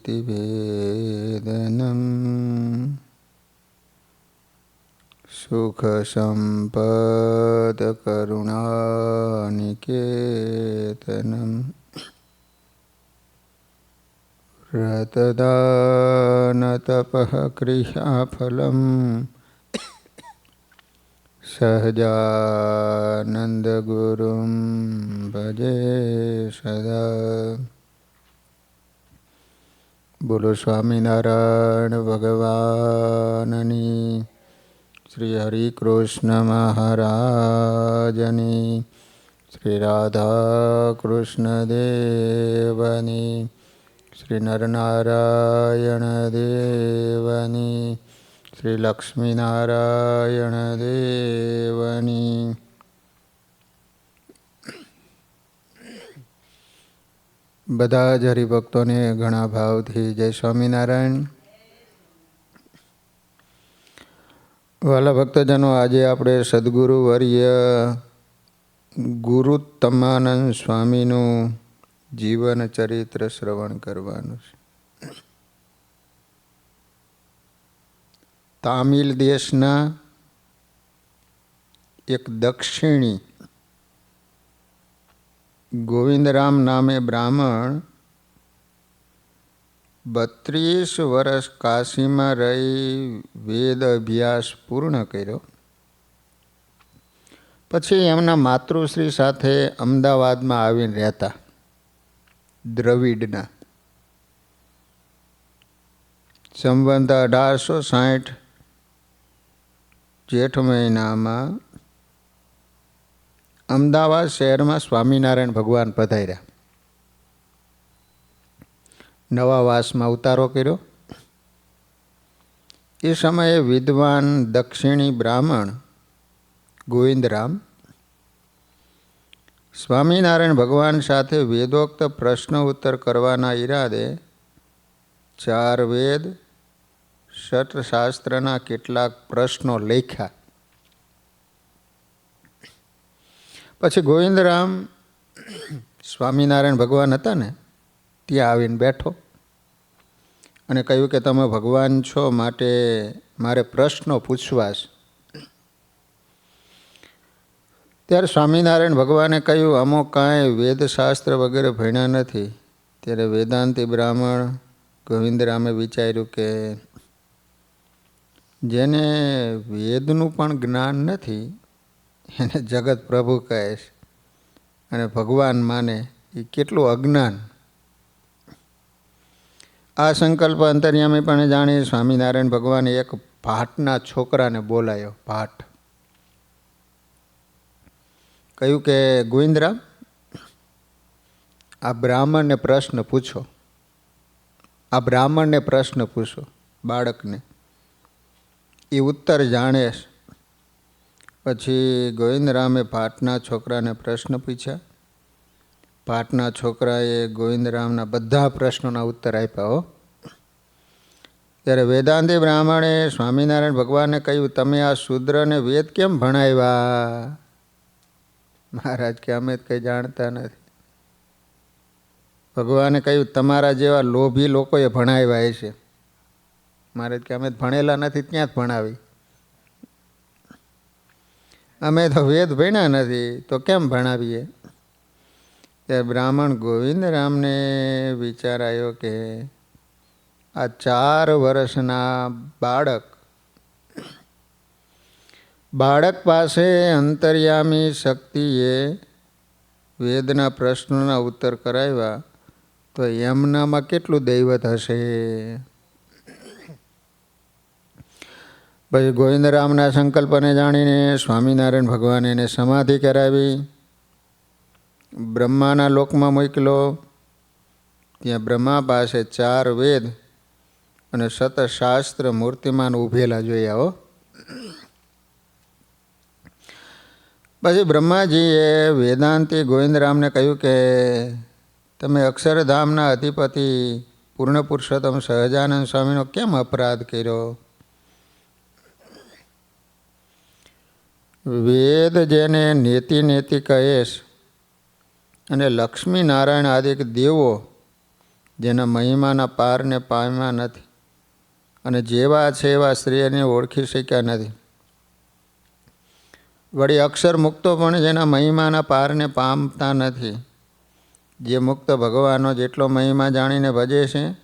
भक्तिवेदनं सुखसम्पदकरुणानिकेतनं व्रतदानतपः क्रियाफलं सहजानन्दगुरुं भजे सदा। बोलो स्वामीनारायण भगवाननी, श्री हरि कृष्ण महाराजनी, श्री राधा कृष्ण देवनी, श्री नरनारायण देवनी, श्री लक्ष्मीनारायण देवनी। બધા જ હરિભક્તોને ઘણા ભાવથી જય સ્વામિનારાયણ. વાલા ભક્તજનો, આજે આપણે સદગુરુ વર્ય ગુરુત્તમાનંદ સ્વામીનું જીવન ચરિત્ર શ્રવણ કરવાનું છે. તામિલ દેશના એક દક્ષિણી ગોવિંદરામ નામે બ્રાહ્મણ 32 વર્ષ કાશીમાં રહી વેદ અભ્યાસ પૂર્ણ કર્યો. પછી એમના માતૃશ્રી સાથે અમદાવાદમાં આવીને રહેતા. દ્રવિડના સંવંત 1860 જેઠ મહિનામાં અમદાવાદ શહેરમાં સ્વામિનારાયણ ભગવાન પધાર્યા. નવા વાસમાં ઉતારો કર્યો. એ સમયે વિદ્વાન દક્ષિણી બ્રાહ્મણ ગોવિંદરામ સ્વામિનારાયણ ભગવાન સાથે વેદોક્ત પ્રશ્ન ઉત્તર કરવાના ઈરાદે 4 વેદ શસ્ત્રશાસ્ત્રના કેટલાક પ્રશ્નો લખ્યા. પછી ગોવિંદરામ સ્વામિનારાયણ ભગવાન હતા ને ત્યાં આવીને બેઠો અને કહ્યું કે તમે ભગવાન છો, માટે મારે પ્રશ્નો પૂછવા છે. ત્યારે સ્વામિનારાયણ ભગવાને કહ્યું, અમુક કાંઈ વેદશાસ્ત્ર વગેરે ભણ્યા નથી. ત્યારે વેદાંતી બ્રાહ્મણ ગોવિંદરામે વિચાર્યું કે જેને વેદનું પણ જ્ઞાન નથી એને જગત પ્રભુ કહે છે અને ભગવાન માને એ કેટલું અજ્ઞાન. આ સંકલ્પ અંતર્યામી પણ જાણી સ્વામિનારાયણ ભગવાને એક ભાટના છોકરાને બોલાયો. ભાટ કહ્યું કે ગોવિંદરામ, આ બ્રાહ્મણને પ્રશ્ન પૂછો. આ બ્રાહ્મણને પ્રશ્ન પૂછો, બાળકને, એ ઉત્તર જાણે. પછી ગોવિંદરામે ભાટના છોકરાને પ્રશ્ન પૂછ્યા. ભાટના છોકરાએ ગોવિંદરામના બધા પ્રશ્નોના ઉત્તર આપ્યા. ત્યારે વેદાંતી બ્રાહ્મણે સ્વામિનારાયણ ભગવાનને કહ્યું, તમે આ શૂદ્રને વેદ કેમ ભણાવ્યા? મહારાજ કે અમે કંઈ જાણતા નથી. ભગવાને કહ્યું, તમારા જેવા લોભી લોકોએ ભણાવ્યા છે. મહારાજ કે અમે ભણેલા નથી, ક્યાં જ ભણાવી? અમે તો વેદ ભણ્યા નથી તો કેમ ભણાવીએ? ત્યારે બ્રાહ્મણ ગોવિંદરામને વિચાર આવ્યો કે આ 4 વર્ષના બાળક પાસે અંતર્યામી શક્તિએ વેદના પ્રશ્નોના ઉત્તર કરાવ્યા તો એમનામાં કેટલું દૈવત હશે. પછી ગોવિંદરામના સંકલ્પને જાણીને સ્વામિનારાયણ ભગવાને એને સમાધિ કરાવી. બ્રહ્માના લોકમાં મોકલો. ત્યાં બ્રહ્મા પાસે 4 વેદ અને શતશાસ્ત્ર મૂર્તિમાન ઉભેલા જોયા. પછી બ્રહ્માજીએ વેદાંતી ગોવિંદરામને કહ્યું કે તમે અક્ષરધામના અધિપતિ પૂર્ણ પુરુષોત્તમ સહજાનંદ સ્વામીનો કેમ અપરાધ કર્યો? વેદ જેને નેતિ નેતિ કહેશ અને લક્ષ્મી નારાયણ આદિક દેવો જેના મહિમાના પારને પામ્યા નથી અને જેવા છે એવા શ્રીને ઓળખી શક્યા નથી. વળી અક્ષર મુક્તો પણ જેના મહિમાના પારને પામતા નથી. જે મુક્ત ભગવાનનો જેટલો મહિમા જાણીને ભજે છે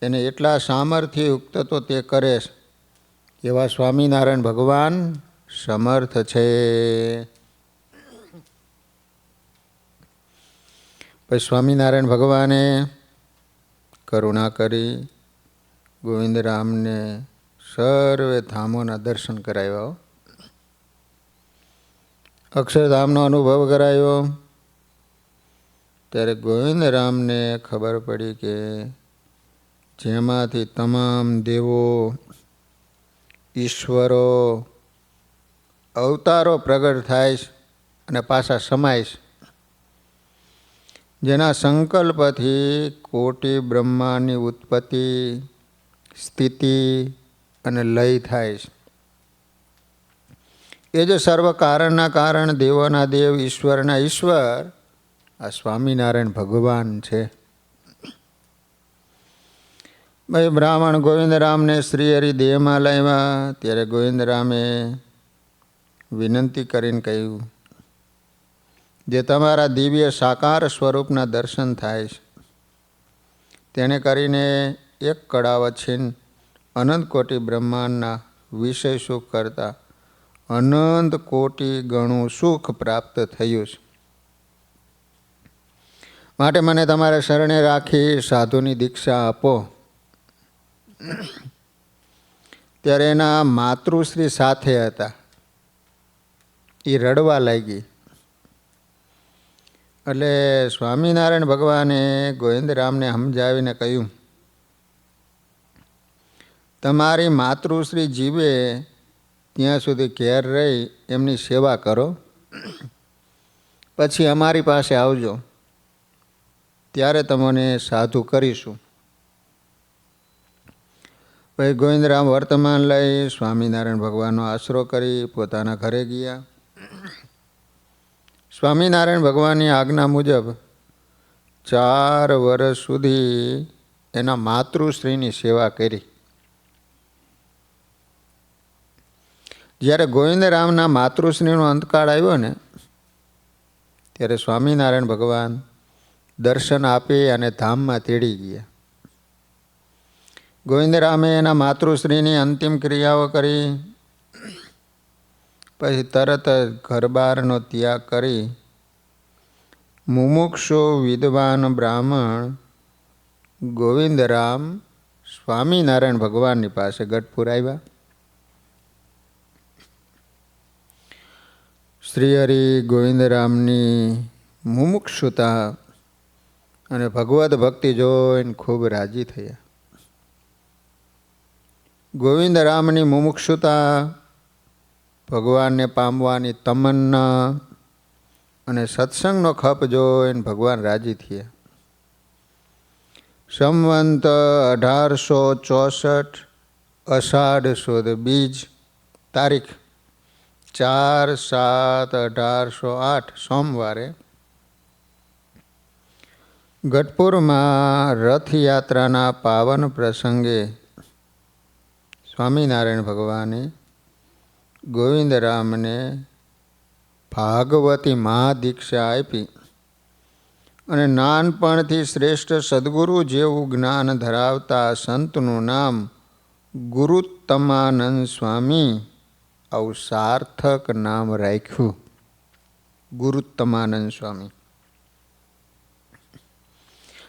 એને એટલા સામર્થ્યયુક્ત તો તે કરે છે. એવા સ્વામિનારાયણ ભગવાન સમર્થ છે. પછી સ્વામિનારાયણ ભગવાને કરુણા કરી ગોવિંદરામને સર્વે ધામોના દર્શન કરાવ્યા. અક્ષરધામનો અનુભવ કરાયો. ત્યારે ગોવિંદરામને ખબર પડી કે જેમાંથી તમામ દેવો, ઈશ્વરો, અવતારો પ્રગટ થાય છે અને પાછા સમાય છે, જેના સંકલ્પથી કોટી બ્રહ્માંડની ઉત્પત્તિ, સ્થિતિ અને લય થાય છે. એ જે સર્વ કારણના કારણ, દેવોના દેવ, ઈશ્વરના ઈશ્વર આ સ્વામિનારાયણ ભગવાન છે. ભાઈ બ્રાહ્મણ ગોવિંદરામને શ્રી હરિ દેહમાં લાવ્યા. ત્યારે ગોવિંદરામે વિનંતી કરીને કહ્યું, જે તમારા દિવ્ય સાકાર સ્વરૂપના દર્શન થાય છે તેને કરીને એક કડાવચ્છિન્ન અનંત કોટી બ્રહ્માંડના વિષય સુખ કરતાં અનંત કોટી ગણું સુખ પ્રાપ્ત થયું છે. માટે મને તમારા શરણે રાખી સાધુની દીક્ષા આપો. ત્યારે એના માતૃશ્રી સાથે હતા. એ રડવા લાગી. એટલે સ્વામિનારાયણ ભગવાને ગોવિંદરામને સમજાવીને કહ્યું, તમારી માતૃશ્રી જીવે ત્યાં સુધી ઘેર રહી એમની સેવા કરો, પછી અમારી પાસે આવજો, ત્યારે તમને સાધુ કરીશું. પછી ગોવિંદરામ વર્તમાન લઈ સ્વામિનારાયણ ભગવાનનો આશરો કરી પોતાના ઘરે ગયા. સ્વામિનારાયણ ભગવાનની આજ્ઞા મુજબ 4 વર્ષ સુધી એના માતૃશ્રીની સેવા કરી. જ્યારે ગોવિંદરામના માતૃશ્રીનો અંતકાળ આવ્યો ને ત્યારે સ્વામિનારાયણ ભગવાન દર્શન આપી અને ધામમાં તેડી ગયા. ગોવિંદરામે એના માતૃશ્રીની અંતિમ ક્રિયાઓ કરી. પછી તરત જ ઘરબારનો ત્યાગ કરી મુમુક્ષુ વિદ્વાન બ્રાહ્મણ ગોવિંદરામ સ્વામિનારાયણ ભગવાનની પાસે ગઢપુર આવ્યા. શ્રી હરિ ગોવિંદરામની મુમુક્ષુતા અને ભગવદ ભક્તિ જોઈને ખૂબ રાજી થયા. ગોવિંદરામની મુમુક્ષુતા, ભગવાનને પામવાની તમન્ના અને સત્સંગનો ખપ જોઈને ભગવાન રાજી થયા. સંવંત 1864 અષાઢ સુદ બીજ તારીખ 4/7/1808 સોમવારે ગઢપુરમાં રથયાત્રાના પાવન પ્રસંગે સ્વામિનારાયણ ભગવાને ગોવિંદરામને ભાગવતી મહાદીક્ષા આપી અને નાનપણથી શ્રેષ્ઠ સદગુરુ જેવું જ્ઞાન ધરાવતા સંતનું નામ ગુરુત્તમાનંદ સ્વામી આવું સાર્થક નામ રાખ્યું. ગુરુત્તમાનંદ સ્વામી.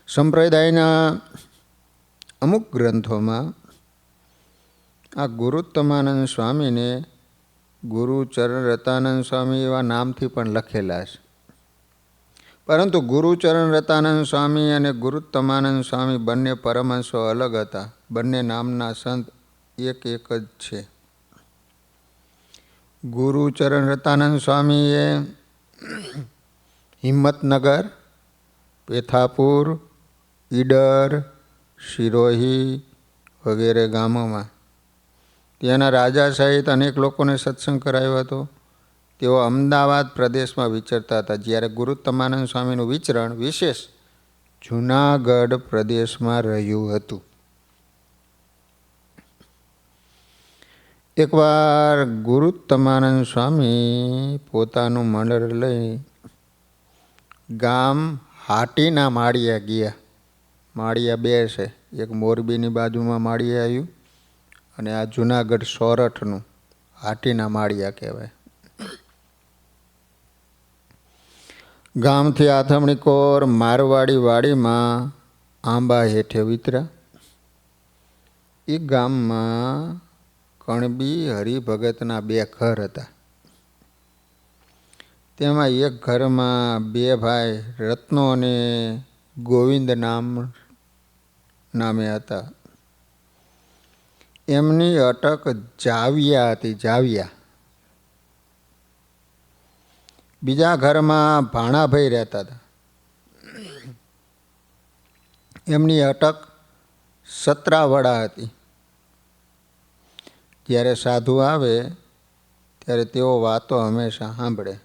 સંપ્રદાયના અમુક ગ્રંથોમાં આ ગુરુત્તમાનંદ સ્વામીને ગુરુચરણ રતાનંદ સ્વામી એવા નામથી પણ લખેલા છે. પરંતુ ગુરુચરણ રતાનંદ સ્વામી અને ગુરુત્તમાનંદ સ્વામી બંને પરમહંસો અલગ હતા. બંને નામના સંત એક જ છે. ગુરુચરણ રતાનંદ સ્વામીએ હિંમતનગર, પેથાપુર, ઈડર, શિરોહી વગેરે ગામોમાં ત્યાંના રાજા સહિત અનેક લોકોને સત્સંગ કરાયો હતો. તેઓ અમદાવાદ પ્રદેશમાં વિચરતા હતા. જ્યારે ગુરુત્તમાનંદ સ્વામીનું વિચરણ વિશેષ જૂનાગઢ પ્રદેશમાં રહ્યું હતું. એકવાર ગુરુત્તમાનંદ સ્વામી પોતાનું મંડળ લઈ ગામ હાટીના માળિયા ગયા. માળિયા બે છે, એક મોરબીની બાજુમાં માળિયા આવ્યું અને આ જૂનાગઢ સોરઠનું હાટીના માળિયા કહેવાય. ગામથી આથમણી કોર મારવાડી વાડીમાં આંબા હેઠે વિતરા. એ ગામમાં કણબી હરિભગતના બે ઘર હતા. તેમાં એક ઘરમાં બે ભાઈ રત્નો અને ગોવિંદ નામે હતા. એમની અટક જાવિયા હતી. જાવિયા. બીજા ઘરમાં ભાણાભાઈ રહેતા હતા. એમની અટક સત્રાવડા હતી. જ્યારે સાધુ આવે ત્યારે તેઓ વાતો હંમેશા સાંભળે.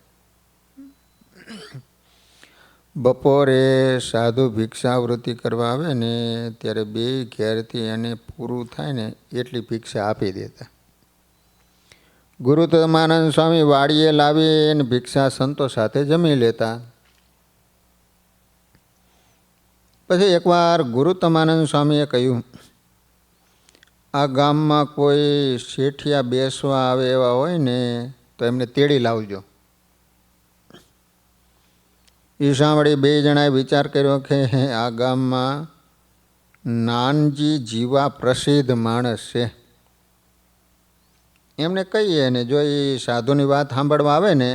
બપોરે સાધુ ભિક્ષાવૃત્તિ કરવા આવે ને ત્યારે બે ઘેરથી એને પૂરું થાય ને એટલી ભિક્ષા આપી દેતા. ગુરુત્તમાનંદ સ્વામી વાડીએ લાવીને ભિક્ષા સંતો સાથે જમી લેતા. પછી એકવાર ગુરુત્તમાનંદ સ્વામીએ કહ્યું, આ ગામમાં કોઈ શેઠિયા બેસવા આવે એવા હોય ને તો એમને તેડી લાવજો. એ સાંભળી બે જણાએ વિચાર કર્યો કે આ ગામમાં નાનજી જીવા પ્રસિદ્ધ માણસ છે. એમને કહીએ ને જો એ સાધુની વાત સાંભળવા આવે ને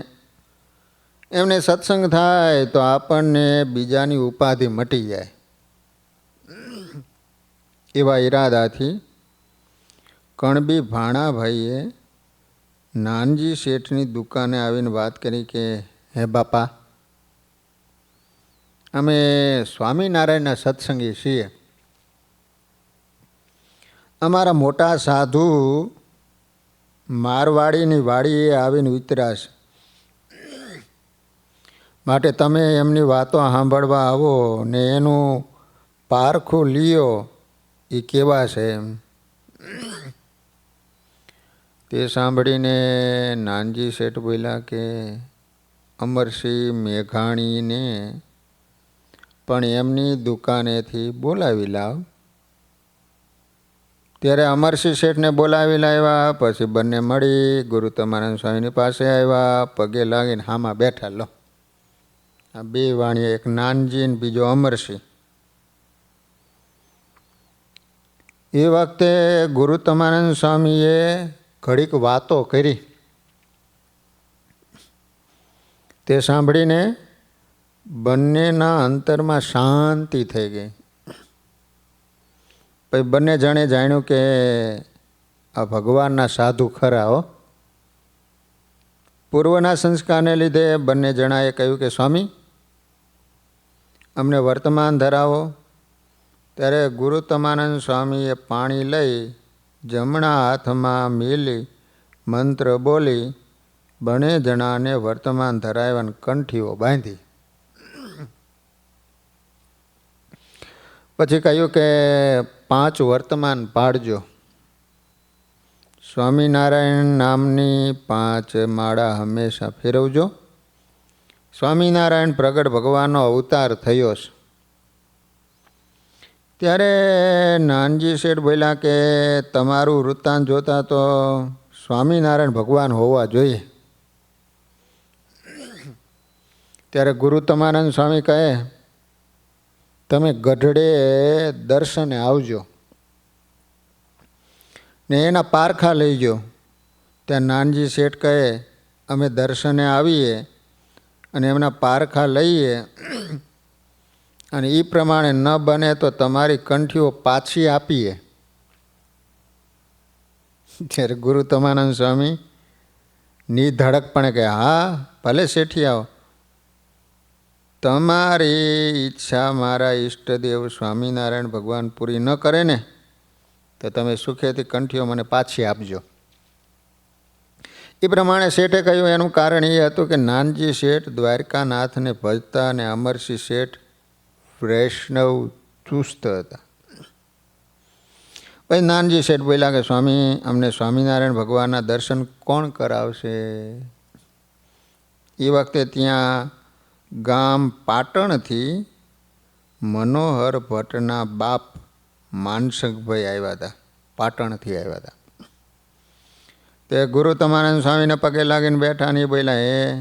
એમને સત્સંગ થાય તો આપણને બીજાની ઉપાધિ મટી જાય. એવા ઈરાદાથી કણબી ભાણાભાઈએ નાનજી શેઠની દુકાને આવીને વાત કરી કે હે બાપા, અમે સ્વામિનારાયણના સત્સંગી છીએ. અમારા મોટા સાધુ મારવાડીની વાડીએ આવીને ઉતર્યા છે. માટે તમે એમની વાતો સાંભળવા આવો ને એનું પારખું લ્યો એ કેવા છે એમ. તે સાંભળીને નાનજી શેઠ બોલ્યા કે અમરસિંહ મેઘાણીને પણ એમની દુકાનેથી બોલાવી લાવ. ત્યારે અમરસિંહ શેઠને બોલાવી લાવ્યા. પછી બંને મળી ગુરુત્તમાનંદ સ્વામીની પાસે આવ્યા. પગે લાગીને હામાં બેઠા. લો આ બે વાણીએ, એક નાનજી ને બીજો અમરસિંહ. એ વખતે ગુરુત્તમાનંદ સ્વામીએ ઘડીક વાતો કરી. તે સાંભળીને બંનેના અંતરમાં શાંતિ થઈ ગઈ. પછી બંને જણે જાણ્યું કે આ ભગવાનના સાધુ ખરા હો. પૂર્વના સંસ્કારને લીધે બંને જણાએ કહ્યું કે સ્વામી અમને વર્તમાન ધરાવો. ત્યારે ગુરુત્તમાનંદ સ્વામીએ પાણી લઈ જમણા હાથમાં મેલી મંત્ર બોલી બંને જણાને વર્તમાન ધરાવવાની કંઠીઓ બાંધી. પછી કહ્યું કે 5 વર્તમાન પાડજો. સ્વામિનારાયણ નામની 5 માળા હંમેશા ફેરવજો. સ્વામિનારાયણ પ્રગટ ભગવાનનો અવતાર થયો છે. ત્યારે નાનજી શેઠ બોલ્યા કે તમારું વૃત્તાંત જોતા તો સ્વામિનારાયણ ભગવાન હોવા જોઈએ. ત્યારે ગુરુત્તમાનંદ સ્વામી કહે તમે ગઢડે દર્શને આવજો ને એના પારખા લઈજો. ત્યાં નાનજી શેઠ કહે અમે દર્શને આવીએ અને એમના પારખા લઈએ અને એ પ્રમાણે ન બને તો તમારી કંઠીઓ પાછી આપીએ. ત્યારે ગુરુત્તમાનંદ સ્વામી નિધડકપણે કહે હા ભલે શેઠી આવો. તમારી ઈચ્છા મારા ઈષ્ટદેવ સ્વામિનારાયણ ભગવાન પૂરી ન કરે ને તો તમે સુખેથી કંઠીઓ મને પાછી આપજો. એ પ્રમાણે શેઠે કહ્યું. એનું કારણ એ હતું કે નાનજી શેઠ દ્વારકાનાથને ભજતા અને અમરસિંહ શેઠ વૈષ્ણવ ચુસ્ત હતા. પછી નાનજી શેઠ બોલ્યા કે સ્વામી, અમને સ્વામિનારાયણ ભગવાનના દર્શન કોણ કરાવશે? એ વખતે ત્યાં ગામ પાટણથી મનોહર ભટ્ટના બાપ માનસકભાઈ આવ્યા હતા. પાટણથી આવ્યા હતા. તે ગુરુ તમાનંદ સ્વામીને પગે લાગીને બેઠા ને બોલ્યા,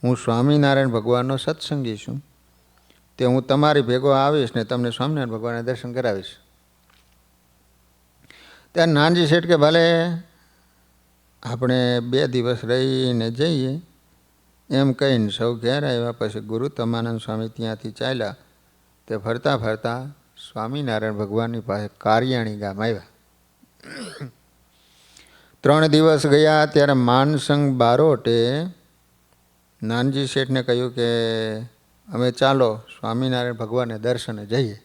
હું સ્વામિનારાયણ ભગવાનનો સત્સંગી છું, તે હું તમારી ભેગો આવીશ ને તમને સ્વામિનારાયણ ભગવાનના દર્શન કરાવીશ. ત્યારે નાનજી શેઠ કે ભલે આપણે 2 દિવસ રહીને જઈએ એમ કહીને સૌ ઘેર આવ્યા. પછી ગુરુ તમાનંદ સ્વામી ત્યાંથી ચાલ્યા. તે ફરતા ફરતા સ્વામિનારાયણ ભગવાનની પાસે કારિયાણી ગામ આવ્યા. 3 દિવસ ગયા ત્યારે માનસંગ બારોટે નાનજી શેઠને કહ્યું કે અમે ચાલો સ્વામિનારાયણ ભગવાનને દર્શને જઈએ.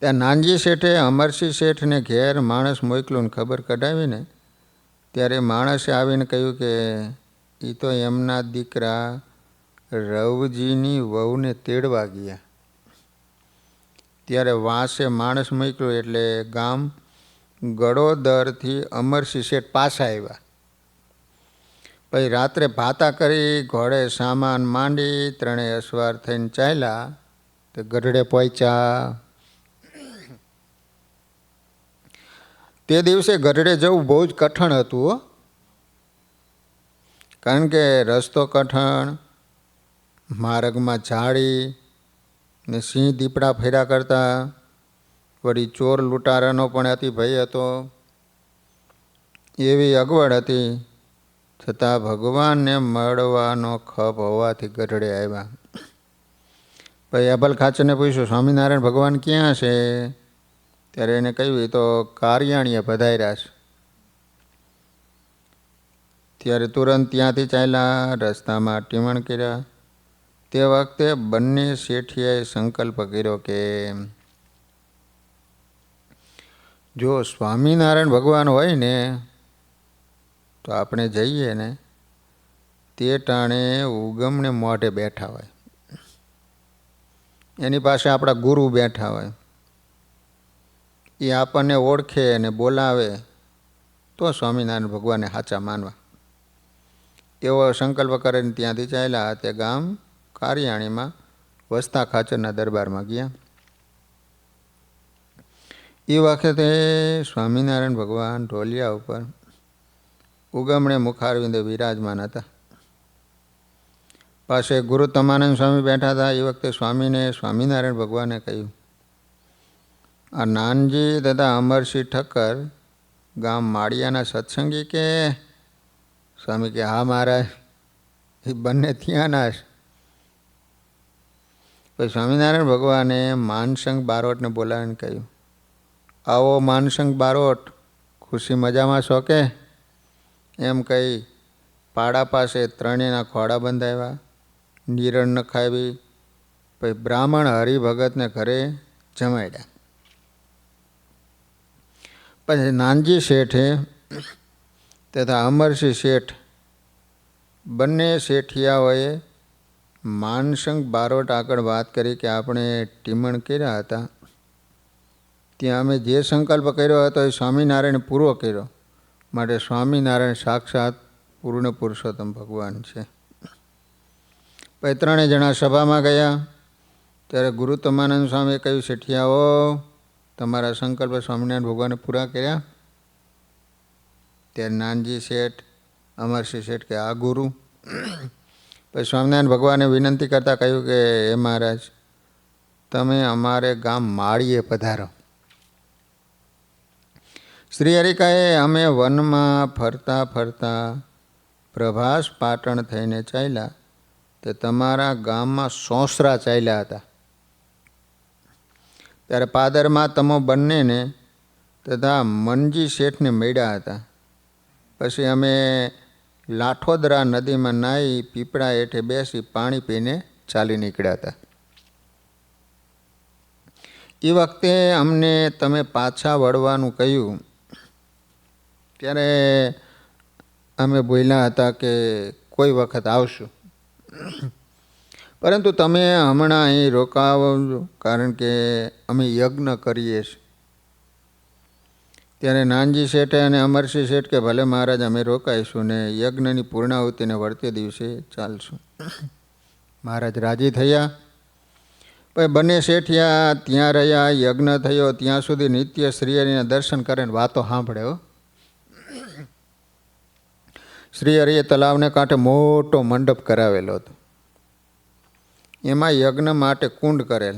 ત્યાં નાનજી શેઠે અમરસિંહ શેઠને ઘેર માણસ મોકલું ખબર કઢાવીને ત્યારે માણસે આવીને કહ્યું કે એ તો એમના દીકરા રવજીની વહુને તેડવા ગયા. ત્યારે વાંસે માણસ મોકલ્યો એટલે ગામ ગળોદરથી અમરસિંહ શેઠ પાછા આવ્યા. પછી રાત્રે ભાતા કરી ઘોડે સામાન માંડી 3 અસવાર થઈને ચાલ્યા. તે ગઢડે પહોંચ્યા. તે દિવસે ગઢડે જવું બહુ જ કઠણ હતું, કારણ કે રસ્તો કઠણ, માર્ગમાં ઝાડી ને સિંહ દીપડા ફેર્યા કરતા, વળી ચોર લૂંટારાનો પણ અતિ ભય હતો. એવી અગવડ હતી. છતાં ભગવાનને મળવાનો ખપ હોવાથી ગઢડે આવ્યા. પછી અભલ ખાચરને પૂછ્યું, સ્વામિનારાયણ ભગવાન ક્યાં છે? ત્યારે એને કહ્યું, એ તો કારિયાણીએ પધાર્યા છે. ત્યારે તુરંત ત્યાંથી ચાલ્યા. રસ્તામાં ટીમણ કર્યા. તે વખતે બંને શેઠિયાએ સંકલ્પ કર્યો કે જો સ્વામિનારાયણ ભગવાન હોય ને તો આપણે જઈએ ને તે ટાણે ઉગમને મોઢે બેઠા હોય, એની પાસે આપણા ગુરુ બેઠા હોય, એ આપણને ઓળખે અને બોલાવે તો સ્વામિનારાયણ ભગવાનને સાચા માનવા. એવો સંકલ્પ કરીને ત્યાંથી ચાલ્યા. તે ગામ કારિયાણીમાં વસ્તા ખાચરના દરબારમાં ગયા. એ વખતે સ્વામિનારાયણ ભગવાન ઢોલિયા ઉપર ઉગમણે મુખારવિંદે વિરાજમાન હતા. પાસે ગુરુ તમાનંદ સ્વામી બેઠા હતા. એ વખતે સ્વામીને સ્વામિનારાયણ ભગવાને કહ્યું, આ નાનજી તથા અમરસિંહ ઠક્કર ગામ માળિયાના સત્સંગી કે? સ્વામી કે હા મહારાજ, એ બંને ત્યાંના છે. પછી સ્વામિનારાયણ ભગવાને માનસંગ બારોટને બોલાવીને કહ્યું, આવો માનસંગ બારોટ, ખુશી મજામાં છો કે? એમ કહી પાડા પાસે 3 ખોડા બંધાવ્યા, નિરણ નખાવી. પછી બ્રાહ્મણ હરિભગતને ઘરે જમાડ્યા. પછી નાનજી શેઠે તથા અમરસિંહ શેઠ બંને શેઠિયાઓએ માનસંગ બારોટ આગળ વાત કરી કે આપણે ટીમણ કર્યા હતા, ત્યાં અમે જે સંકલ્પ કર્યો હતો એ સ્વામિનારાયણ પૂરો કર્યો, માટે સ્વામિનારાયણ સાક્ષાત પૂર્ણ પુરુષોત્તમ ભગવાન છે. પછી 3 જણા સભામાં ગયા. ત્યારે ગુરુ તમાનંદ સ્વામીએ કહ્યું, શેઠિયાઓ, તમારા સંકલ્પ સ્વામિનારાયણ ભગવાને પૂરા કર્યા? ત્યારે નાનજી શેઠ, અમરસિંહ શેઠ કે આ ગુરુ. પછી સ્વામિનારાયણ ભગવાને વિનંતી કરતાં કહ્યું કે હે મહારાજ, તમે અમારે ગામ માળીએ પધારો. શ્રી હરિકાએ અમે વનમાં ફરતા ફરતા પ્રભાસ પાટણ થઈને ચાલ્યા. તે તમારા ગામમાં સોસરા ચાલ્યા હતા. ત્યારે પાદરમાં તમો બંનેને તથા મનજી શેઠને મળ્યા હતા. પછી અમે લાઠોદરા નદીમાં નાહી પીપળા હેઠે બેસી પાણી પીને ચાલી નીકળ્યા હતા. એ વખતે અમને તમે પાછા વળવાનું કહ્યું. ત્યારે અમે બોલ્યા હતા કે કોઈ વખત આવશું. પરંતુ તમે હમણાં અહીં રોકાવજો, કારણ કે અમે યજ્ઞ કરીએ છીએ. ત્યારે નાનજી શેઠે અને અમરસિંહ શેઠ કે ભલે મહારાજ અમે રોકાઈશું ને યજ્ઞની પૂર્ણાહુતિને વળતે દિવસે ચાલશું. મહારાજ રાજી થયા. પછી બંને શેઠિયા ત્યાં રહ્યા, યજ્ઞ થયો ત્યાં સુધી નિત્ય શ્રીહરિના દર્શન કરે ને વાતો સાંભળે. શ્રીહરિએ તલાવને કાંઠે મોટો મંડપ કરાવેલો હતો. એમાં યજ્ઞ માટે કુંડ કરેલ.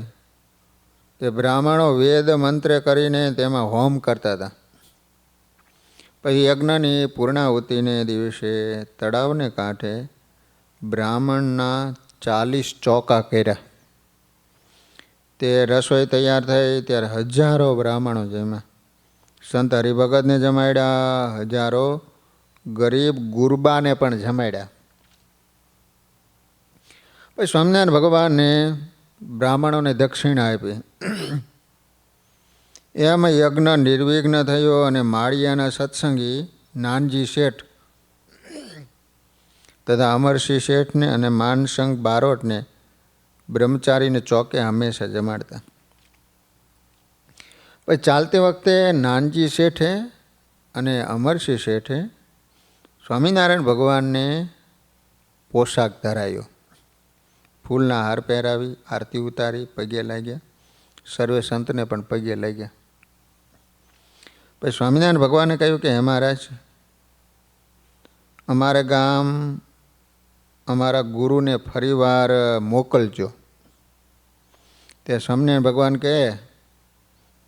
તે બ્રાહ્મણો વેદ મંત્રે કરીને તેમાં હોમ કરતા હતા. પછી યજ્ઞની પૂર્ણાહુતિને દિવસે તળાવને કાંઠે બ્રાહ્મણના 40 ચોકા કર્યા. તે રસોઈ તૈયાર થઈ ત્યારે હજારો બ્રાહ્મણો જમ્યા. સંત હરિભગતને જમાડ્યા, હજારો ગરીબ ગુરબાને પણ જમાડ્યા. પછી સ્વામિનારાયણ ભગવાનને બ્રાહ્મણોને દક્ષિણા આપી. એમાં યજ્ઞ નિર્વિઘ્ન થયો અને માળિયાના સત્સંગી નાનજી શેઠ તથા અમરસિંહ શેઠને અને માનસંગ બારોટને બ્રહ્મચારીને ચોકે હંમેશા જમાડતા. પછી ચાલતી વખતે નાનજી શેઠે અને અમરસિંહ શેઠે સ્વામિનારાયણ ભગવાનને પોશાક ધરાયો. ફૂલના હાર પહેરાવી, આરતી ઉતારી, પગે લાગ્યા. સર્વે સંતને પણ પગે લાગ્યા. પછી સ્વામિનારાયણ ભગવાને કહ્યું કે હે મહારાજ, અમારે ગામ અમારા ગુરુને ફરીવાર મોકલજો. તે સ્વામિનારાયણ ભગવાન કહે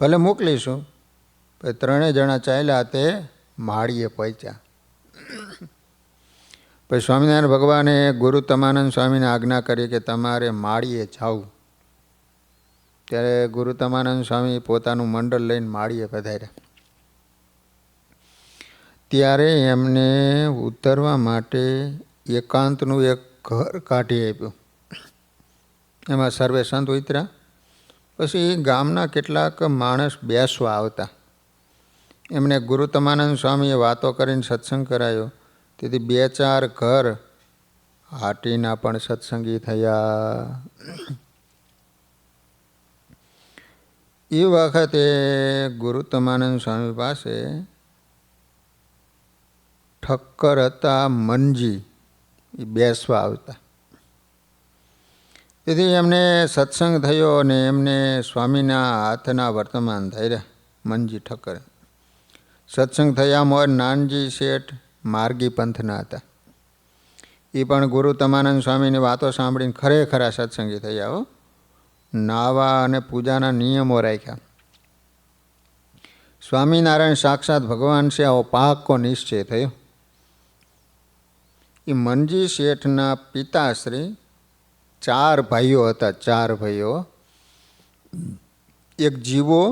ભલે મોકલીશું. પછી 3 જણા ચાલ્યા, તે માળીએ પહોંચ્યા. પછી સ્વામિનારાયણ ભગવાને ગુરુ તમાનંદ સ્વામીને આજ્ઞા કરી કે તમારે માળીએ જાવું. ત્યારે ગુરુ તમાનંદ સ્વામી પોતાનું મંડળ લઈને માળીએ પધાર્યા. ત્યારે એમને ઉતરવા માટે એકાંતનું એક ઘર કાઢી આપ્યું. એમાં સર્વે સંત ઉતર્યા. પછી ગામના કેટલાક માણસ બેસવા આવતા. એમને ગુરુ તમાનંદ સ્વામીએ વાતો કરીને સત્સંગ કરાયો. તેથી 2-4 ઘર હાટીના પણ સત્સંગી થયા. એ વખતે ગુરુ તમાનંદ સ્વામી પાસે ઠક્કર હતા મનજી, એ બેસવા આવતા. તેથી એમને સત્સંગ થયો અને એમને સ્વામીના હાથના વર્તમાન થયા. મનજી ઠક્કર સત્સંગ થયા. મોર નાનજી શેઠ માર્ગી પંથના હતા. એ પણ ગુરુ તમાનંદ સ્વામીની વાતો સાંભળીને ખરેખરા સત્સંગી થયા. નાવા અને પૂજાના નિયમો રાખ્યા. સ્વામિનારાયણ સાક્ષાત ભગવાન છે આવો પાકો નિશ્ચય થયો. એ મનજી શેઠના પિતાશ્રી 4 ભાઈઓ હતા. 4 ભાઈઓ. એક જીવો,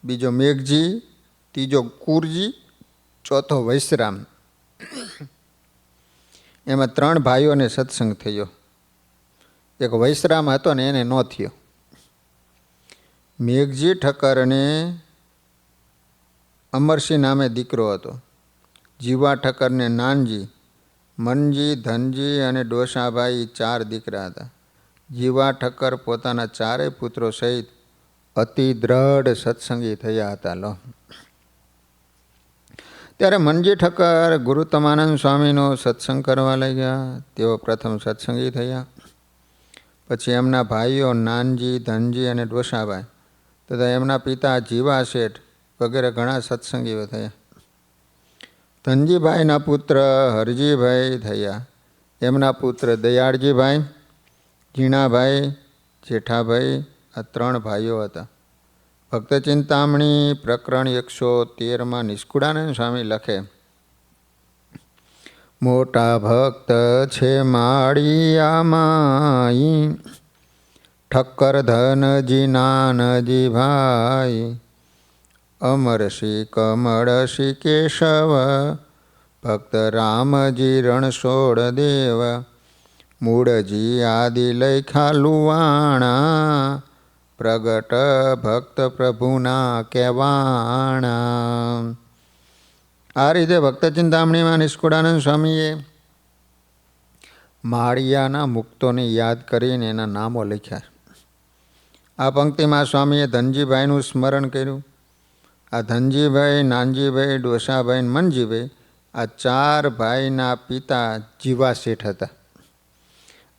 બીજો મેઘજી, ત્રીજો કુરજી, ચોથો વૈશ્રામ. એમાં 3 ભાઈઓને સત્સંગ થયો. એક વૈશ્રામ હતો ને એને ન થયો. મેઘજી ઠક્કર અને અમરસિંહ નામે દીકરો હતો. જીવા ઠક્કરને નાનજી, મનજી, ધનજી અને ડોસાભાઈ 4 દીકરા હતા. જીવા ઠક્કર પોતાના 4 પુત્રો સહિત અતિ દ્રઢ સત્સંગી થયા હતા. લો ત્યારે મનજી ઠક્કર ગુરુ તમાનંદ સ્વામીનો સત્સંગ કરવા લાગ્યા. તેઓ પ્રથમ સત્સંગી થયા. પછી એમના ભાઈઓ નાનજી, ધનજી અને ડોસાભાઈ તથા એમના પિતા જીવા શેઠ વગેરે ઘણા સત્સંગીઓ થયા. ધનજીભાઈના પુત્ર હરજીભાઈ થયા. એમના પુત્ર દયાળજીભાઈ, જીણાભાઈ, જેઠાભાઈ, આ 3 ભાઈઓ હતા. ભક્ત ચિંતામણી પ્રકરણ 113માં નિષ્કુળાનંદ સ્વામી લખે, મોટા ભક્ત છે માળિયામાઈ, ઠક્કર ધનજી નાનજી ભાઈ, અમરસિંહ કમળસિંહ કેશવ, ભક્ત રામજી રણછોડ દેવ, મૂળજી આદિ લખ્યા લુવાણા, પ્રગટ ભક્ત પ્રભુના કહેવાણા. આ રીતે ભક્ત ચિંતામણીમાં નિષ્કુળાનંદ સ્વામીએ માળિયાના મુક્તોને યાદ કરીને એના નામો લખ્યા. આ પંક્તિમાં સ્વામીએ ધનજીભાઈનું સ્મરણ કર્યું. આ ધનજીભાઈ, નાનજીભાઈ, ડોસાભાઈ અને મનજીભાઈ આ 4 ભાઈના પિતા જીવા શેઠ હતા.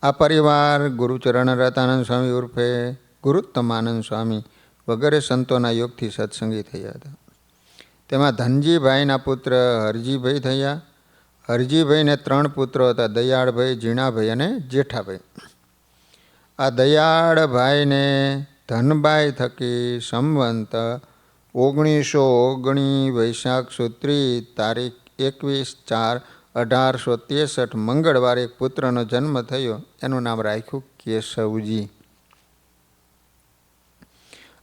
આ પરિવાર ગુરુચરણ રતાનંદ સ્વામી ઉર્ફે ગુરુત્તમાનંદ સ્વામી વગેરે સંતોના યોગથી સત્સંગી થયા હતા. તેમાં ધનજીભાઈના પુત્ર હરજીભાઈ થયા. હરજીભાઈને 3 પુત્રો હતા, દયાળભાઈ, ઝીણાભાઈ અને જેઠાભાઈ. આ દયાળભાઈને ધનબાઈ થકી સંવંત 1919 વૈશાખ સુદ 3 તારીખ 21/4/1863 મંગળવારે એક પુત્રનો જન્મ થયો. એનું નામ રાખ્યું કેશવજી.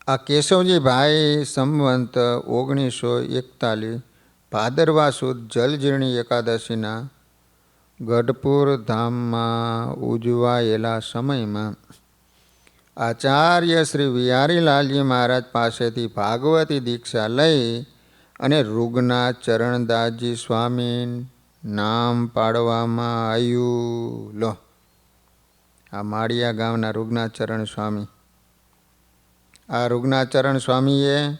આ કેશવજી ભાઈ સંવંત 1941 ભાદરવા સુદ જલજીર્ણી એકાદશીના ગઢપુર ધામમાં ઉજવાયેલા સમયમાં આચાર્ય શ્રી વિહારીલાલજી મહારાજ પાસેથી ભાગવતી દીક્ષા લઈ અને રૂગના ચરણદાસજી સ્વામી નામ પાડવામાં આવ્યું. લો, આ માળિયા ગામના રૂગનાચરણ સ્વામી. આ રૂગનાચરણ સ્વામીએ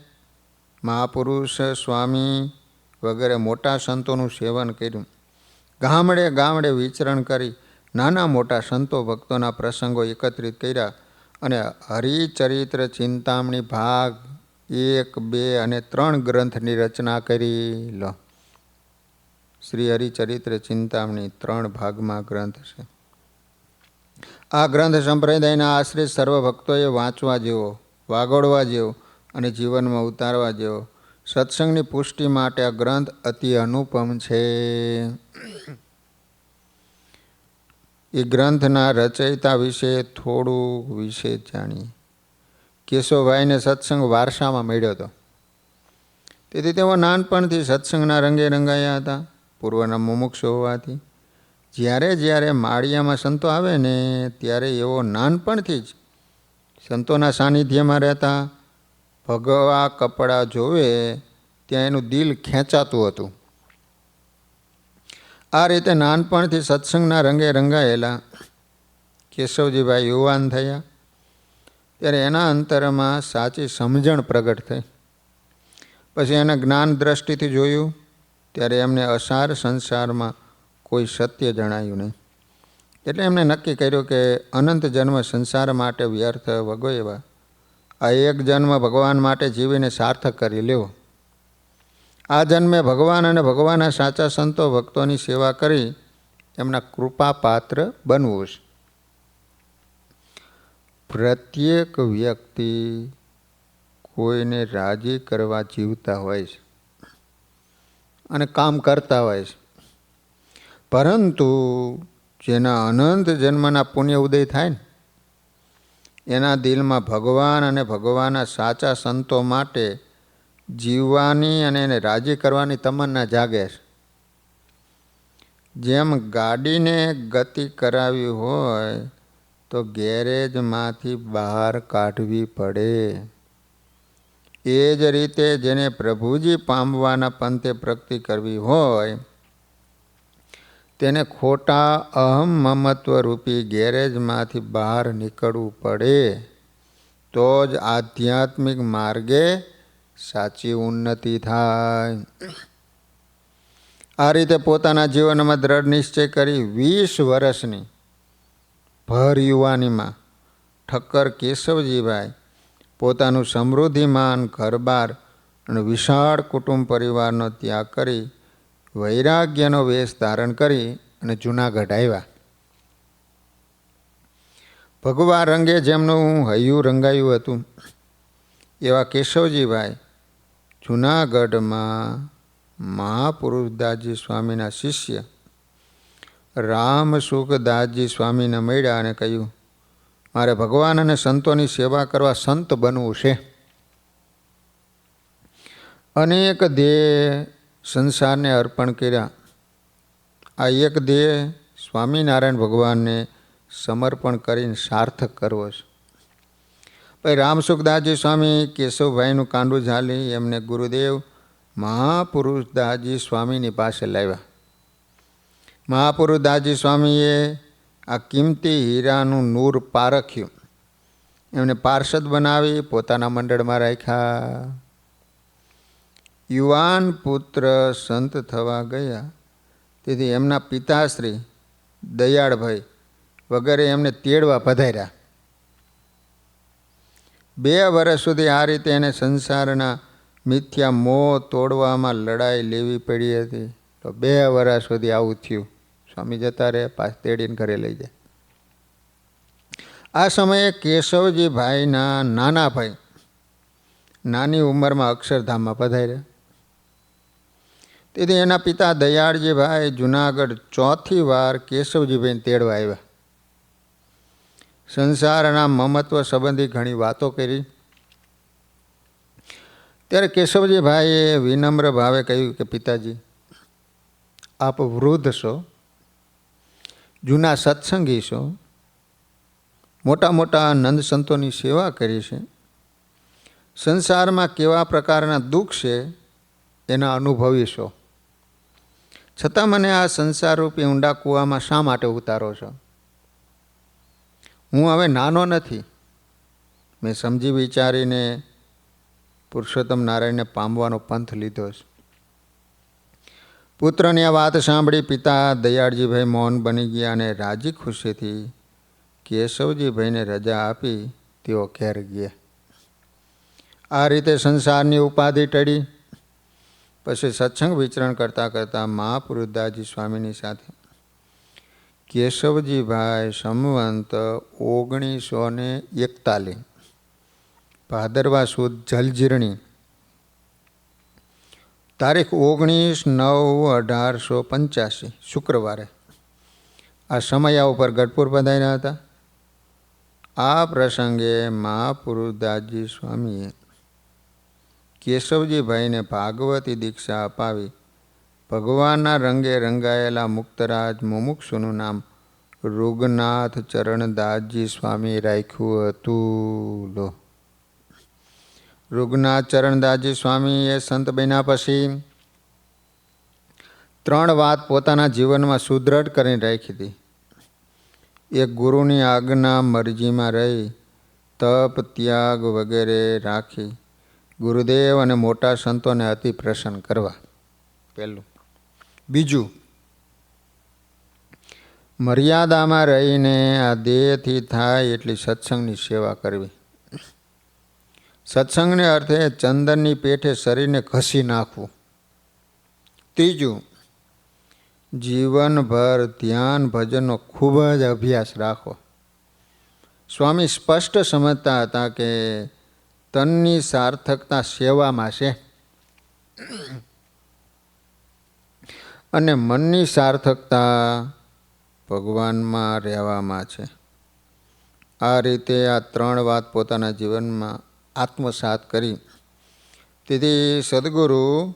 મહાપુરુષ સ્વામી વગેરે મોટા સંતોનું સેવન કર્યું. ગામડે ગામડે વિચરણ કરી નાના મોટા સંતો ભક્તોના પ્રસંગો એકત્રિત કર્યા અને હરિચરિત્ર ચિંતામણી ભાગ 1, 2 અને 3 ગ્રંથની રચના કરી. લો, શ્રી હરિચરિત્ર ચિંતામણી 3 ભાગમાં ગ્રંથ છે. આ ગ્રંથ સંપ્રદાયના આશ્રિત સર્વ ભક્તોએ વાંચવા જેવો, વાગોળવા જેવો અને જીવનમાં ઉતારવા જેવો. સત્સંગની પુષ્ટિ માટે આ ગ્રંથ અતિ અનુપમ છે. એ ગ્રંથના રચયિતા વિશે થોડું વિશેષ જાણીએ. કેશવભાઈને સત્સંગ વારસામાં મળ્યો હતો. તેથી તેઓ નાનપણથી સત્સંગના રંગે રંગાયા હતા. પૂર્વના મુમુક્ષ હોવાથી જ્યારે જ્યારે માળિયામાં સંતો આવે ને ત્યારે એઓ નાનપણથી જ સંતોના સાનિધ્યમાં રહેતા. ભગવા કપડાં જોવે ત્યાં એનું દિલ ખેંચાતું હતું. આ રીતે નાનપણથી સત્સંગના રંગે રંગાયેલા કેશવજીભાઈ યુવાન થયા ત્યારે એના અંતરમાં સાચી સમજણ પ્રગટ થઈ. પછી એને જ્ઞાન દ્રષ્ટિથી જોયું ત્યારે એમને અસાર સંસારમાં કોઈ સત્ય જણાયું નહીં. એટલે એમણે નક્કી કર્યું કે અનંત જન્મ સંસાર માટે વ્યર્થ વગોયવા આ એક જન્મ ભગવાન માટે જીવીને સાર્થક કરી લેવો. આ જન્મે ભગવાન અને ભગવાનના સાચા સંતો ભક્તોની સેવા કરી એમના કૃપા પાત્ર બનવું છે. પ્રત્યેક વ્યક્તિ કોઈને રાજી કરવા જીવતા હોય છે અને કામ કરતા હોય છે. પરંતુ જેના અનંત જન્મના પુણ્ય ઉદય થાય ને એના દિલમાં ભગવાન અને ભગવાનના સાચા સંતો માટે જીવવાની અને એને રાજી કરવાની તમન્ના જાગે છે. જેમ ગાડીને ગતિ કરાવી હોય તો ગેરેજમાંથી બહાર કાઢવી પડે, એ જ રીતે જેને પ્રભુજી પામવાના પંથે પ્રગતિ કરવી હોય તેને ખોટા અહમ મમત્વ રૂપી ગેરેજમાંથી બહાર નીકળવું પડે. તો જ આધ્યાત્મિક માર્ગે સાચી ઉન્નતિ થાય. આ રીતે પોતાના જીવનમાં દ્રઢ નિશ્ચય કરી 20 વર્ષની ભર યુવાનીમાં ઠક્કર કેશવજીભાઈ પોતાનું સમૃદ્ધિમાન ઘરબાર અને વિશાળ કુટુંબ પરિવારનો ત્યાગ કરી વૈરાગ્યનો વેશ ધારણ કરી અને જૂનાગઢ આવ્યા. ભગવા રંગે જેમનું હૈયું રંગાયું હતું એવા કેશવજીભાઈ જૂનાગઢમાં મહાપુરુષદાસજી સ્વામીના શિષ્ય રામસુખદાસજી સ્વામીને મળ્યા અને કહ્યું, મારે ભગવાન અને સંતોની સેવા કરવા સંત બનવું છે. અનેક દેહ સંસારને અર્પણ કર્યા. આ એક દેહ સ્વામિનારાયણ ભગવાનને સમર્પણ કરીને સાર્થક કરવો છે. પછી રામસુખદાસજી સ્વામી કેશવભાઈનું કાંડું ઝાલી એમને ગુરુદેવ મહાપુરુષદાસજી સ્વામીની પાસે લાવ્યા. મહાપુરુષદાસજી સ્વામીએ આ કિંમતી હીરાનું નૂર પારખ્યું. એમને પાર્ષદ બનાવી પોતાના મંડળમાં રાખ્યા. યુવાન પુત્ર સંત થવા ગયા, તેથી એમના પિતાશ્રી દયાળભાઈ વગેરે એમને તેડવા પધાર્યા. 2 વર્ષ સુધી આ રીતે એને સંસારના મિથ્યા મોહ તોડવામાં લડાઈ લેવી પડી હતી. તો 2 વર્ષ સુધી આવું થયું. સ્વામી જતા રહે, પાછ તેડીને ઘરે લઈ જાય. આ સમયે કેશવજી ભાઈના નાના ભાઈ નાની ઉંમરમાં અક્ષરધામમાં પધાર્યા. તેથી એના પિતા દયાળજીભાઈ જુનાગઢ 4થી વાર કેશવજીભાઈને તેડવા આવ્યા. સંસારના મમત્વ સંબંધી ઘણી વાતો કરી. ત્યારે કેશવજીભાઈએ વિનમ્ર ભાવે કહ્યું કે પિતાજી, આપ વૃદ્ધ છો, જૂના સત્સંગી છો, મોટા મોટા નંદ સંતોની સેવા કરી છે, સંસારમાં કેવા પ્રકારના દુઃખ છે એના અનુભવી છો, છતાં મને આ સંસારરૂપી ઊંડા કૂવામાં શા માટે ઉતારો છો? હું હવે નાનો નથી. મેં સમજી વિચારીને પુરુષોત્તમ નારાયણને પામવાનો પંથ લીધો છે. પુત્રની આ વાત સાંભળી પિતા દયાળજીભાઈ મૌન બની ગયા અને રાજી ખુશીથી કેશવજીભાઈને રજા આપી તેઓ ઘેર ગયા. આ રીતે સંસારની ઉપાધિ ટળી. પછી સત્સંગ વિચરણ કરતાં કરતાં મહાપુરુદાસજી સ્વામીની સાથે કેશવજીભાઈ સંવંત 1941 ભાદરવા સુદ જલજીરણી તારીખ 19/9/1885 શુક્રવારે આ સમયા ઉપર ગઢપુર પધાર્યા હતા. આ પ્રસંગે મહાપુરુદાસજી સ્વામીએ કેશવજીભાઈને ભાગવતી દીક્ષા અપાવી ભગવાનના રંગે રંગાયેલા મુક્તરાજ મુમુક્ષુનું નામ રૂગનાથ ચરણદાસજી સ્વામી રાખ્યું હતું. લો, રૂગનાથ ચરણદાસજી સ્વામી એ સંત બન્યા પછી 3 વાત પોતાના જીવનમાં સુદ્રઢ કરીને રાખી હતી. એક, ગુરુની આજ્ઞા મરજીમાં રહી તપ ત્યાગ વગેરે રાખી ગુરુદેવ અને મોટા સંતોને અતિ પ્રસન્ન કરવા, પહેલું. બીજું, મર્યાદામાં રહીને આ દેહથી થાય એટલી સત્સંગની સેવા કરવી. સત્સંગને અર્થે ચંદનની પેઠે શરીરને ઘસી નાખવું. ત્રીજું, જીવનભર ધ્યાન ભજનનો ખૂબ જ અભ્યાસ રાખવો. સ્વામી સ્પષ્ટ સમજતા હતા કે તનની સાર્થકતા સેવામાં છે અને મનની સાર્થકતા ભગવાનમાં રહેવામાં છે. આ રીતે આ 3 વાત પોતાના જીવનમાં આત્મસાત કરી. તેથી સદગુરુ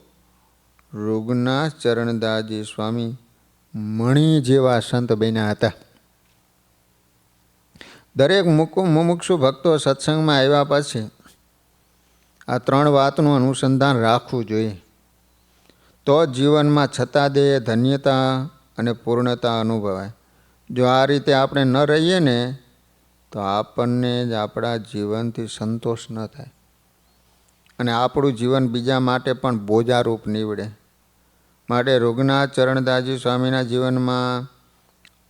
રૂગનાથ ચરણદાસજી સ્વામી મણિ જેવા સંત બન્યા હતા. દરેક મુમુક્ષુ ભક્તો સત્સંગમાં આવ્યા પછી આ 3 વાતનું અનુસંધાન રાખવું જોઈએ. તો જીવનમાં છતાં દે ધન્યતા અને પૂર્ણતા અનુભવાય. જો આ રીતે આપણે ન રહીએ ને તો આપણને જ આપણા જીવનથી સંતોષ ન થાય અને આપણું જીવન બીજા માટે પણ બોજારૂપ નીવડે. માટે રૂગનાથ ચરણદાસજી સ્વામીના જીવનમાં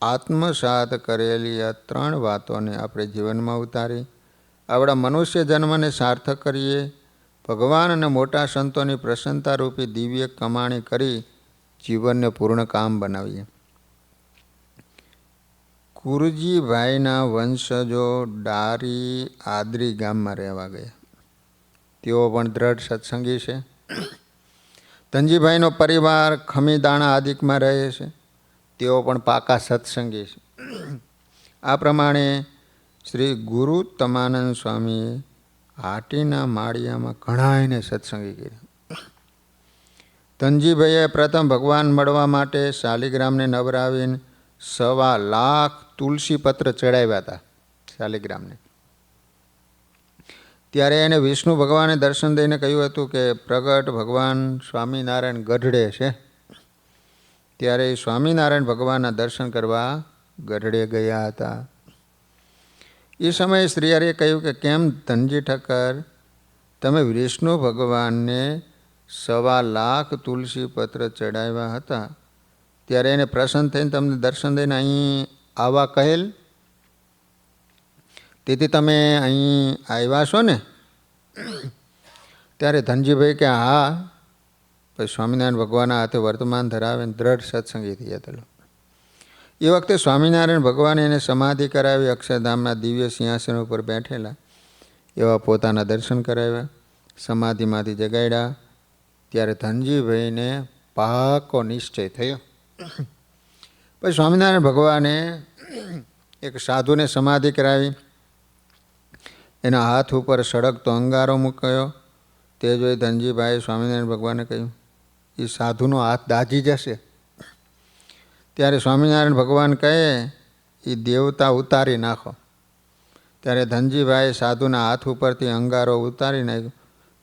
આત્મસાત કરેલી આ 3 વાતોને આપણે જીવનમાં ઉતારી આપણા મનુષ્ય જન્મને સાર્થક કરીએ. ભગવાન અને મોટા સંતોની પ્રસન્નતારૂપી દિવ્ય કમાણી કરી જીવનને પૂર્ણ કામ બનાવીએ. કુરજીભાઈના વંશજો ડારી આદરી ગામમાં રહેવા ગયા. તેઓ પણ દ્રઢ સત્સંગી છે. ધનજીભાઈનો પરિવાર ખમીદાણા આદિકમાં રહે છે. તેઓ પણ પાકા સત્સંગી છે. આ પ્રમાણે શ્રી ગુરુ તમાનંદ સ્વામીએ હાટીના માળિયામાં ઘણાયને સત્સંગી કર્યા. ધનજીભાઈએ પ્રથમ ભગવાન મળવા માટે શાલિગ્રામને નવરાવીને 1.25 લાખ તુલસી પત્ર ચડાવ્યા હતા શાલિગ્રામને. ત્યારે એને વિષ્ણુ ભગવાને દર્શન દઈને કહ્યું હતું કે પ્રગટ ભગવાન સ્વામિનારાયણ ગઢડે છે. ત્યારે સ્વામિનારાયણ ભગવાનના દર્શન કરવા ગઢડે ગયા હતા. એ સમયે શ્રી હરિએ કહ્યું કે કેમ ધનજી ઠક્કર, તમે વિષ્ણુ ભગવાનને 1.25 લાખ તુલસી પત્ર ચડાવ્યા હતા, ત્યારે એને પ્રસન્ન થઈને તમને દર્શન દઈને અહીં આવવા કહેલ, તેથી તમે અહીં આવ્યા છો ને? ત્યારે ધનજીભાઈ કે હા. પછી સ્વામિનારાયણ ભગવાનના હાથે વર્તમાન ધરાવે દ્રઢ સત્સંગી થયા હતા. એ વખતે સ્વામિનારાયણ ભગવાને એને સમાધિ કરાવી અક્ષરધામના દિવ્ય સિંહાસન ઉપર બેઠેલા એવા પોતાના દર્શન કરાવ્યા, સમાધિમાંથી જગાડ્યા. ત્યારે ધનજીભાઈને પાકો નિશ્ચય થયો. પછી સ્વામિનારાયણ ભગવાને એક સાધુને સમાધિ કરાવી, એના હાથ ઉપર સળગતો અંગારો મૂક્યો. તે જોઈ ધનજીભાઈએ સ્વામિનારાયણ ભગવાને કહ્યું, એ સાધુનો હાથ દાઝી જશે. ત્યારે સ્વામિનારાયણ ભગવાન કહે, એ દેવતા ઉતારી નાખો. ત્યારે ધનજીભાઈએ સાધુના હાથ ઉપરથી અંગારો ઉતારી નાખ્યો.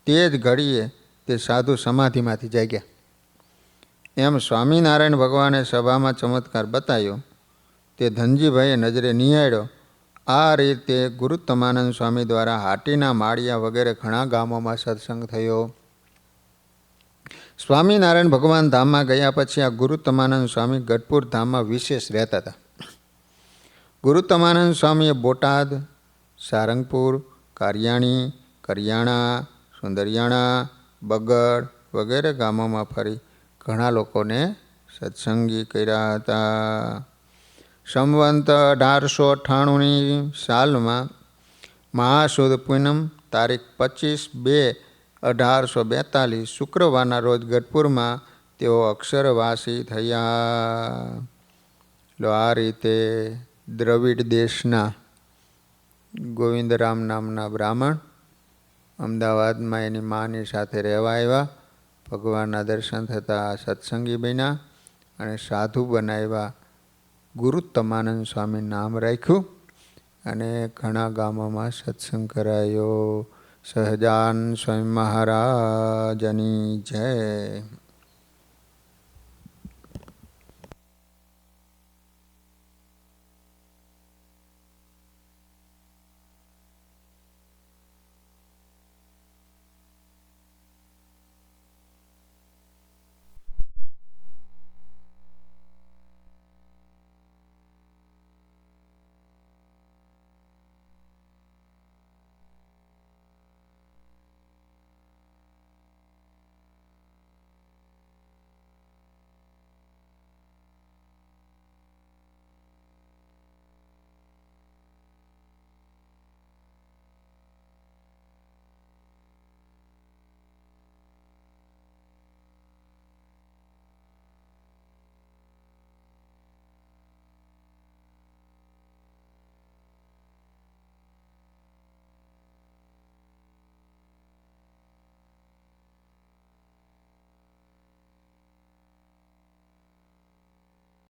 તે જ ઘડીએ તે સાધુ સમાધિમાંથી જાગ્યા. એમ સ્વામિનારાયણ ભગવાને સભામાં ચમત્કાર બતાવ્યો. તે ધનજીભાઈએ નજરે નિહાળ્યો. આ રીતે ગુરુત્તમાનંદ સ્વામી દ્વારા હાટીના માળિયા વગેરે ઘણા ગામોમાં સત્સંગ થયો. સ્વામિનારાયણ ભગવાન ધામમાં ગયા પછી આ ગુરુત્તમાનંદ સ્વામી ગઢપુર ધામમાં વિશેષ રહેતા હતા. ગુરુત્તમાનંદ સ્વામીએ બોટાદ, સારંગપુર, કારિયાણી, કરિયાણા, સુંદરિયાણા, બગડ વગેરે ગામોમાં ફરી ઘણા લોકોને સત્સંગી કર્યા હતા. સંવંત 1898ની સાલમાં મહાસુદ પૂનમ તારીખ 25/2/1842 શુક્રવારના રોજ ગઢપુરમાં તેઓ અક્ષરવાસી થયા. આ રીતે દ્રવિડ દેશના ગોવિંદરામ નામના બ્રાહ્મણ અમદાવાદમાં એની માની સાથે રહેવા આવ્યા. ભગવાનના દર્શન થતાં સત્સંગી બન્યા અને સાધુ બનાવ્યા. ગુરુત્તમાનંદ સ્વામી નામ રાખ્યું અને ઘણા ગામોમાં સત્સંગ કરાયો. સહજાન સ્વામી મહારાજની જય.